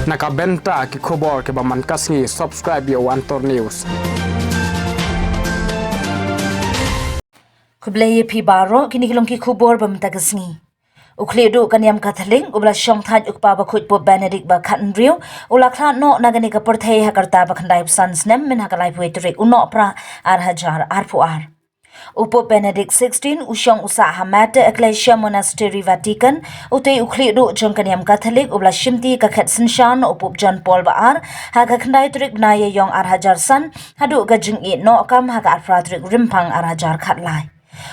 Nakabenta ki khobor ke baman kasngi subscribe yo Antor News. Kublai pi baro kini kilong ki khobor bamta kasngi. Ukledu kaniam kathaling ubla syong than ukpa ba khut Pope Benedict ba khan riew ula khlad no nagani ka perthai hakarta ba khandai sans nem min hakalai puetrik uno pra ar hajar ar pu ar. Pope Benedict 16 usyong usa hamate Ecclesia Monastery Vatican utai ukledu jong kaniam Catholic ubla shimti ka khat sinshan Pope John Paul ba ar haga khandai trik naya yong ar hajar san hadu ga jing i no kam haga ar fratrik rimpang ar hajar khat lai.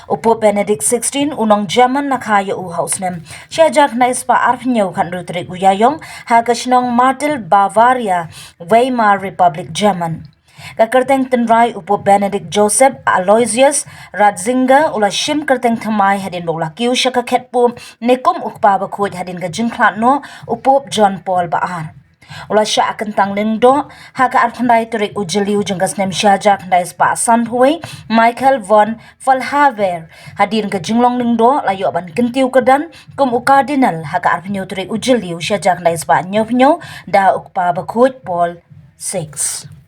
Pope Benedict 16 unong German na kaya hausnem siya jak na ispa arpnyo kan rutrik uyayong haga shnong Martel Bavaria Weimar Republic German. Kakarteng tenrai Pope Benedict Joseph Aloysius Ratzinger ula shim karteng thamai hadin bokla kiu shaka khetpu nekum ukpa ba khoj hadin ga jingkhlat no Pope John Paul ba ar. Ula sya akan tangling do haka arkhandai turik ujeliu jengkas nem syajak handai spa san huwei Michael von Falhaver hadin ke jinglong ling do layo ban kentiu kedan kum ukardinal haka arpnyo turik ujeliu syajak handai spa nyopnyo da ukpa bakhut Paul 6.